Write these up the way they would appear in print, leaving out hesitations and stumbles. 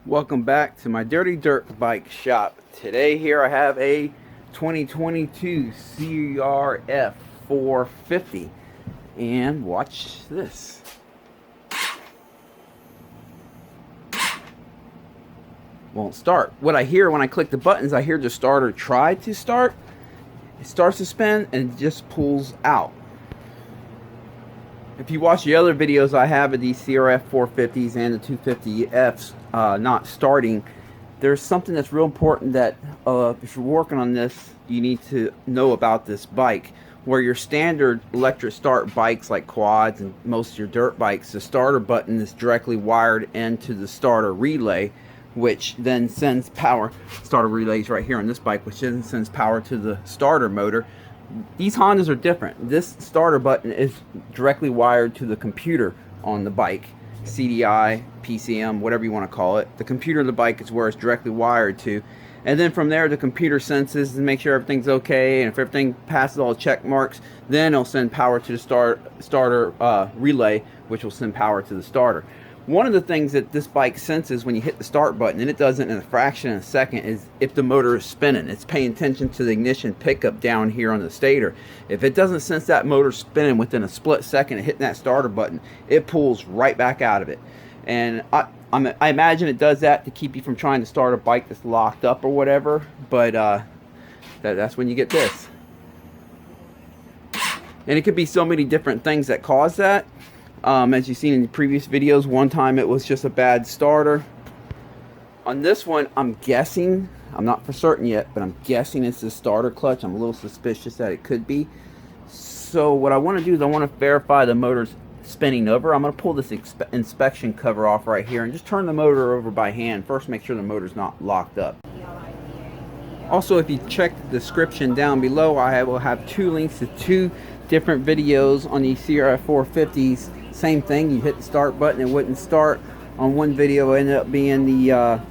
Welcome back to my Dirty Dirt Bike Shop. Today here I have a 2022 CRF450 and watch this. Won't start. What I hear when I click the buttons, I hear the starter try to start. It starts to spin and it just pulls out. If you watch the other videos I have of these CRF450s and the 250Fs not starting, there's something that's real important that if you're working on this, you need to know about this bike. Where your standard electric start bikes like quads and most of your dirt bikes, the starter button is directly wired into the starter relay, which then sends power. Starter relays right here on this bike, which then sends power to the starter motor. These Hondas are different. This starter button is directly wired to the computer on the bike. CDI, PCM, whatever you want to call it. The computer of the bike is where it's directly wired to. And then from there, the computer senses and makes sure everything's okay. And if everything passes all the check marks, then it'll send power to the starter relay, which will send power to the starter. One of the things that this bike senses when you hit the start button, and it does it in a fraction of a second, is if the motor is spinning. It's paying attention to the ignition pickup down here on the stator. If it doesn't sense that motor spinning within a split second of hitting that starter button, it pulls right back out of it. And I imagine it does that to keep you from trying to start a bike that's locked up or whatever, but that's when you get this. And it could be so many different things that cause that. As you've seen in the previous videos, one time it was just a bad starter. On this one, I'm guessing, I'm not for certain yet, but I'm guessing it's the starter clutch. I'm a little suspicious that it could be. So what I want to do is I want to verify the motor's spinning over. I'm going to pull this inspection cover off right here and just turn the motor over by hand. First, make sure the motor's not locked up. Also, if you check the description down below, I will have two links to two different videos on these CRF450s. Same thing, you hit the start button, it wouldn't start. On one video it ended up being the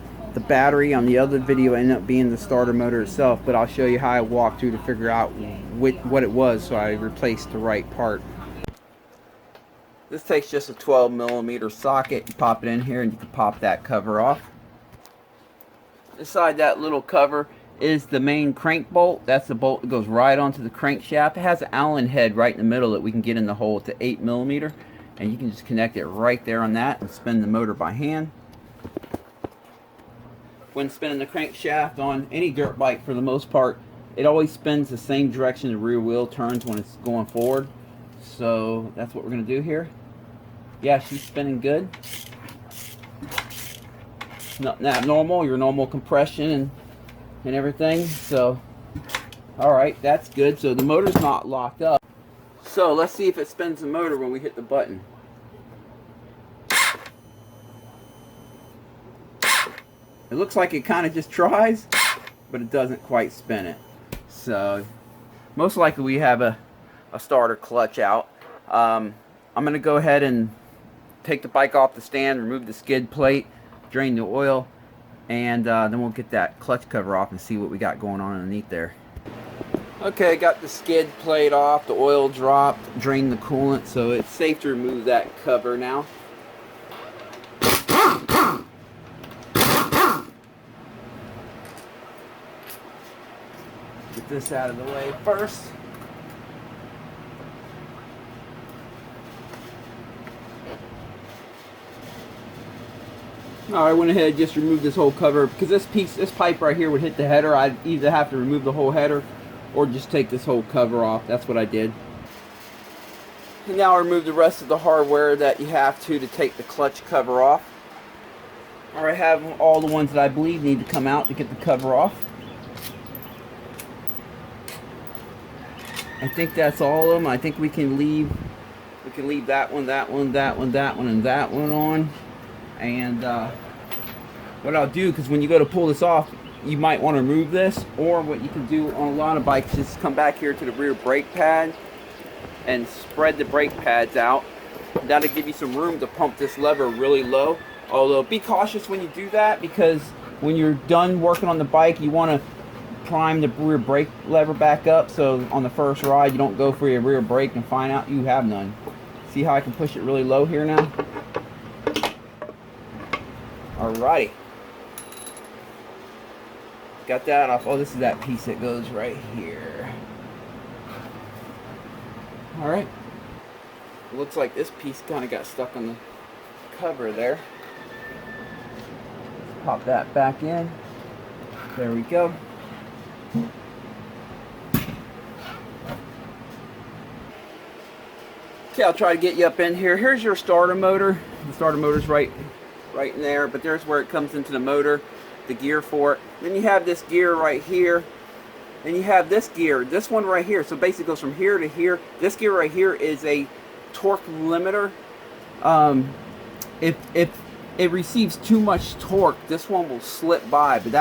battery, on the other video it ended up being the starter motor itself, but I'll show you how I walked through to figure out what it was, so I replaced the right part. This takes just a 12mm socket. You pop it in here and you can pop that cover off. Inside that little cover is the main crank bolt. That's the bolt that goes right onto the crankshaft. It has an Allen head right in the middle that we can get in the hole to 8mm, and you can just connect it right there on that and spin the motor by hand. When spinning the crankshaft on any dirt bike, for the most part, it always spins the same direction the rear wheel turns when it's going forward. So that's what we're going to do here. Yeah, she's spinning good. Nothing abnormal, your normal compression and everything. So alright, that's good. So the motor's not locked up. So let's see if it spins the motor when we hit the button. It looks like it kind of just tries, but it doesn't quite spin it. So most likely we have a starter clutch out. I'm going to go ahead and take the bike off the stand, remove the skid plate, drain the oil, and then we'll get that clutch cover off and see what we got going on underneath there. Okay, got the skid plate off, the oil dropped, drained the coolant, so it's safe to remove that cover now. Get this out of the way first. I went ahead and just removed this whole cover because this pipe right here would hit the header. I'd either have to remove the whole header or just take this whole cover off. That's what I did. And now I remove the rest of the hardware that you have to take the clutch cover off. I have all the ones that I believe need to come out to get the cover off. I think that's all of them. I think we can leave that one, that one, that one, that one, and that one on. And what I'll do, because when you go to pull this off, you might want to remove this, or what you can do on a lot of bikes is come back here to the rear brake pad and spread the brake pads out. That'll give you some room to pump this lever really low. Although be cautious when you do that, because when you're done working on the bike, you want to prime the rear brake lever back up, so on the first ride you don't go for your rear brake and find out you have none. See how I can push it really low here now? Alrighty. got that off. Oh, this is that piece that goes right here. Alright. Looks like this piece kind of got stuck on the cover there. Pop that back in. There we go. Okay, I'll try to get you up in here. Here's your starter motor. The starter motor's right in there, but there's where it comes into the motor, the gear for it. Then you have this gear right here. Then you have this gear, this one right here. So basically it goes from here to here. This gear right here is a torque limiter. If it receives too much torque, this one will slip by, but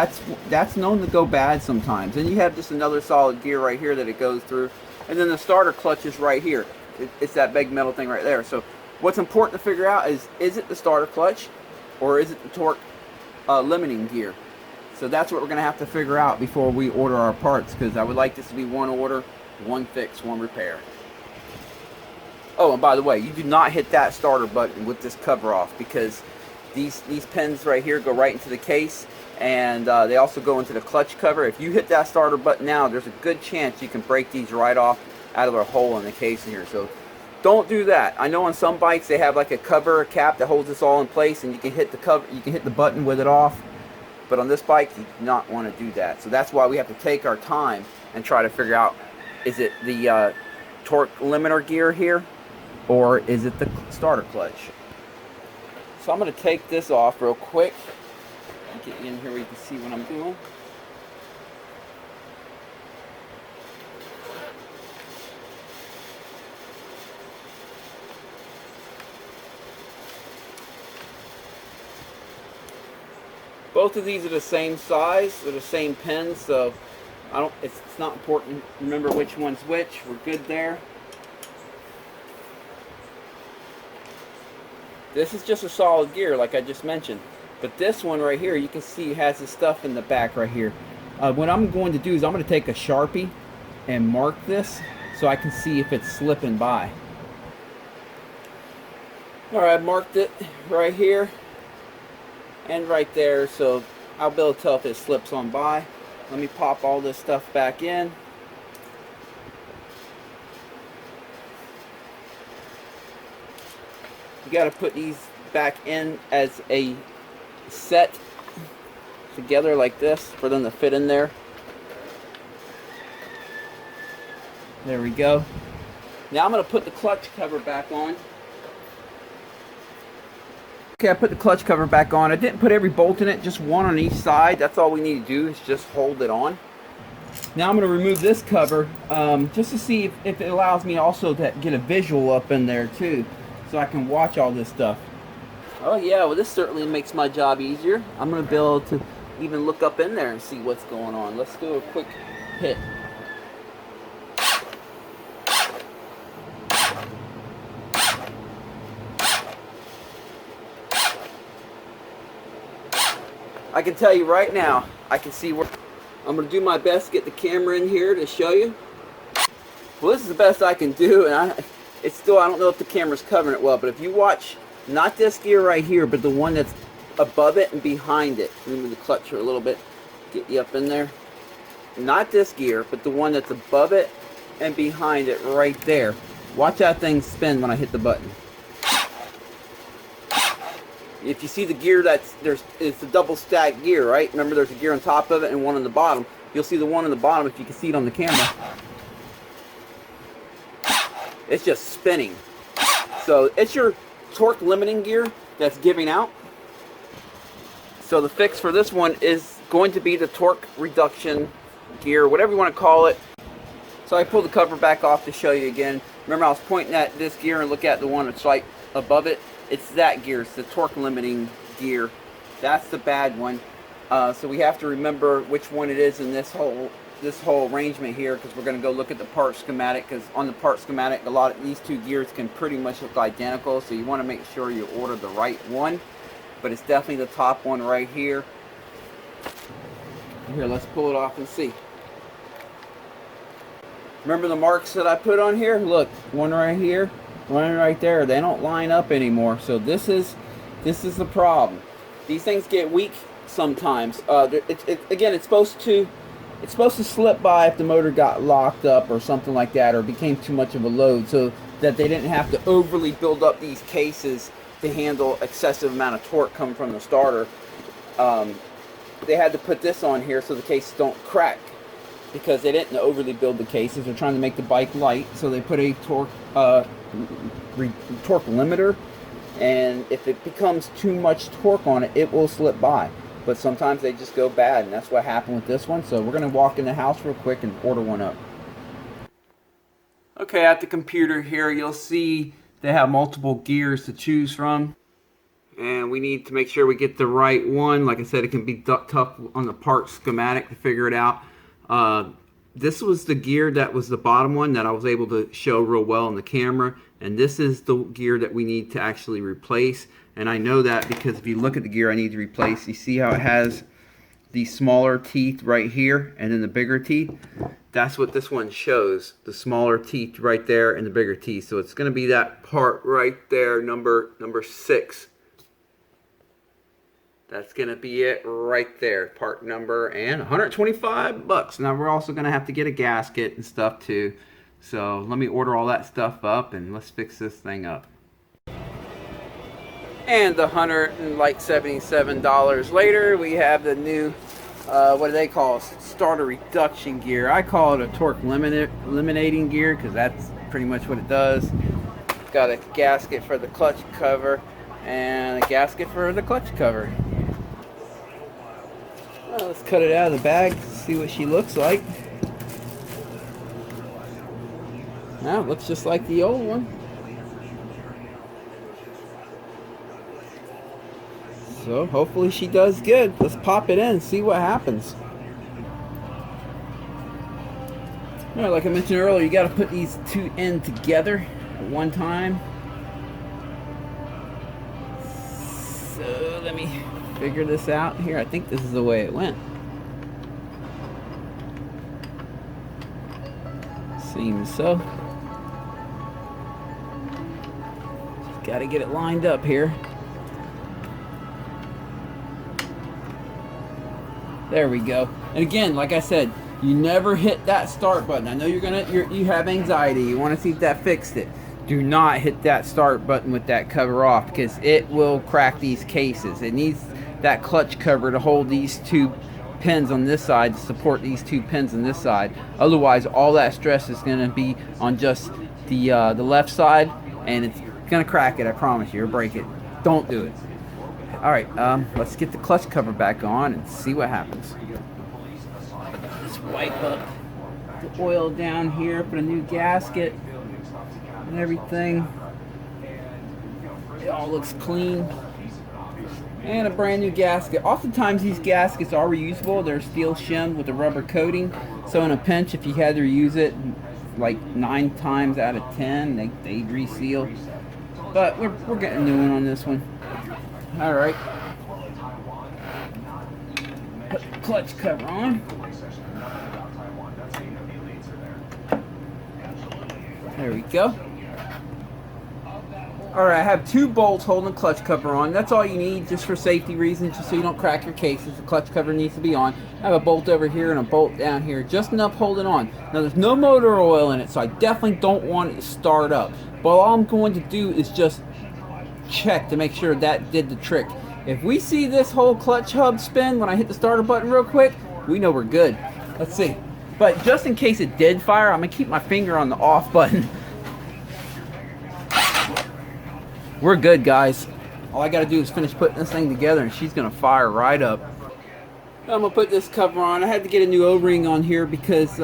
that's known to go bad sometimes. And you have just another solid gear right here that it goes through. And then the starter clutch is right here. It's that big metal thing right there. So what's important to figure out is it the starter clutch or is it the torque limiting gear? So that's what we're going to have to figure out before we order our parts, because I would like this to be one order, one fix, one repair. Oh, and by the way, you do not hit that starter button with this cover off, because these pins right here go right into the case, and they also go into the clutch cover. If you hit that starter button now, there's a good chance you can break these right off out of a hole in the case here. So don't do that. I know on some bikes they have like a cover, a cap that holds this all in place, and you can hit the cover, you can hit the button with it off. But on this bike, you do not want to do that. So that's why we have to take our time and try to figure out, is it the torque limiter gear here, or is it the starter clutch? So I'm going to take this off real quick. Get you in here where you can see what I'm doing. Both of these are the same size, they're the same pins, so it's not important to remember which one's which. We're good there. This is just a solid gear like I just mentioned. But this one right here, you can see has the stuff in the back right here. What I'm going to do is I'm going to take a Sharpie and mark this so I can see if it's slipping by. Alright, I've marked it right here and right there, so I'll be able to tell if it slips on by. Let me pop all this stuff back in. You got to put these back in as a set together like this for them to fit in there. There we go. Now I'm going to put the clutch cover back on. Okay, I put the clutch cover back on. I didn't put every bolt in it, just one on each side. That's all we need to do is just hold it on. Now I'm going to remove this cover just to see if it allows me also to get a visual up in there too, so I can watch all this stuff. Oh yeah, well this certainly makes my job easier. I'm going to be able to even look up in there and see what's going on. Let's do a quick hit. I can tell you right now, I can see where I'm going to do my best to get the camera in here to show you. Well, this is the best I can do, and I don't know if the camera's covering it well, but if you watch, not this gear right here, but the one that's above it and behind it. Let me move the clutch here a little bit, get you up in there. Not this gear, but the one that's above it and behind it right there. Watch that thing spin when I hit the button. If you see the gear it's a double stack gear, right? Remember there's a gear on top of it and one on the bottom. You'll see the one on the bottom if you can see it on the camera. It's just spinning. So it's your torque limiting gear that's giving out. So the fix for this one is going to be the torque reduction gear, whatever you want to call it. So I pulled the cover back off to show you again. Remember I was pointing at this gear and look at the one that's right above it. It's that gear, it's the torque limiting gear. That's the bad one. So we have to remember which one it is in this whole arrangement here, because we're going to go look at the part schematic, because on the part schematic a lot of these two gears can pretty much look identical, so you want to make sure you order the right one. But it's definitely the top one right here. Here, let's pull it off and see. Remember the marks that I put on here? Look, one right here, one right there. They don't line up anymore. So this is the problem. These things get weak sometimes. Again, it's supposed to slip by if the motor got locked up or something like that, or became too much of a load, so that they didn't have to overly build up these cases to handle excessive amount of torque coming from the starter. They had to put this on here so the cases don't crack, because they didn't overly build the cases. They're trying to make the bike light, so they put a torque limiter, and if it becomes too much torque on it, it will slip by. But sometimes they just go bad, and that's what happened with this one. So we're going to walk in the house real quick and order one up. Okay, at the computer here, you'll see they have multiple gears to choose from. And we need to make sure we get the right one. Like I said, it can be tough on the part schematic to figure it out. This was the gear that was the bottom one that I was able to show real well on the camera. And this is the gear that we need to actually replace. And I know that because if you look at the gear I need to replace, you see how it has the smaller teeth right here and then the bigger teeth? That's what this one shows, the smaller teeth right there and the bigger teeth. So it's going to be that part right there, number 6. That's going to be it right there, part number, and $125. Now we're also going to have to get a gasket and stuff too. So let me order all that stuff up and let's fix this thing up. And $177 later, we have the new, what do they call it? Starter reduction gear. I call it a torque eliminating gear because that's pretty much what it does. It's got a gasket for the clutch cover and a gasket for the clutch cover. Well, let's cut it out of the bag, see what she looks like. Now, it looks just like the old one. So hopefully she does good. Let's pop it in and see what happens. Alright, like I mentioned earlier, you got to put these two in together at one time. So let me figure this out here. I think this is the way it went. Seems so. Just got to get it lined up here. There we go. And again, like I said, you never hit that start button. I know you have anxiety. You want to see if that fixed it. Do not hit that start button with that cover off because it will crack these cases. It needs that clutch cover to hold these two pins on this side to support these two pins on this side. Otherwise, all that stress is going to be on just the left side, and it's going to crack it. I promise you, or break it. Don't do it. All right, let's get the clutch cover back on and see what happens. Let's wipe up the oil down here, put a new gasket and everything. It all looks clean. And a brand new gasket. Oftentimes these gaskets are reusable. They're steel shimmed with a rubber coating. So in a pinch, if you had to reuse it, like 9 times out of 10, they reseal. But we're getting a new one on this one. All right. Put the clutch cover on. There we go. Alright, I have 2 bolts holding the clutch cover on. That's all you need, just for safety reasons, just so you don't crack your cases. The clutch cover needs to be on. I have a bolt over here and a bolt down here, just enough holding on. Now there's no motor oil in it, so I definitely don't want it to start up. But all I'm going to do is just check to make sure that did the trick. If we see this whole clutch hub spin when I hit the starter button real quick, we know we're good. Let's see. But just in case it did fire, I'm going to keep my finger on the off button. We're good, guys. All I got to do is finish putting this thing together and she's going to fire right up. I'm going to put this cover on. I had to get a new O-ring on here because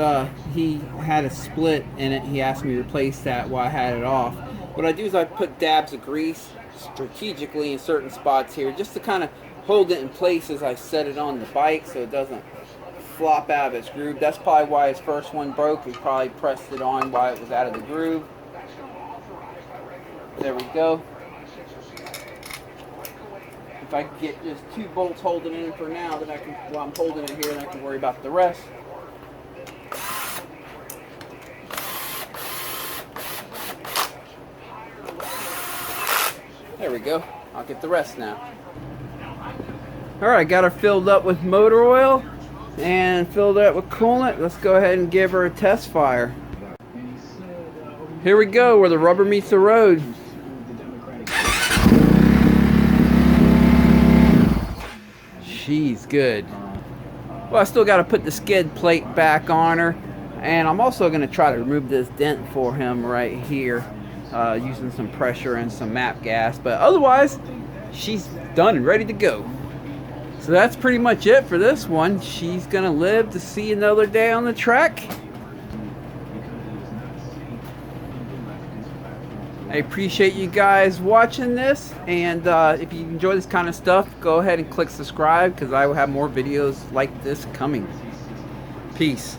he had a split in it. He asked me to replace that while I had it off. What I do is I put dabs of grease strategically in certain spots here just to kind of hold it in place as I set it on the bike so it doesn't flop out of its groove. That's probably why his first one broke. He probably pressed it on while it was out of the groove. There we go. If I can get just 2 bolts holding it in for now, then I can, while I'm holding it here, then I can worry about the rest. There we go. I'll get the rest now. Alright, got her filled up with motor oil and filled up with coolant. Let's go ahead and give her a test fire. Here we go, where the rubber meets the road. She's good. Well, I still got to put the skid plate back on her, and I'm also going to try to remove this dent for him right here using some pressure and some MAP gas, but otherwise she's done and ready to go. So that's pretty much it for this one. She's going to live to see another day on the track. I appreciate you guys watching this, and if you enjoy this kind of stuff, go ahead and click subscribe, because I will have more videos like this coming. Peace.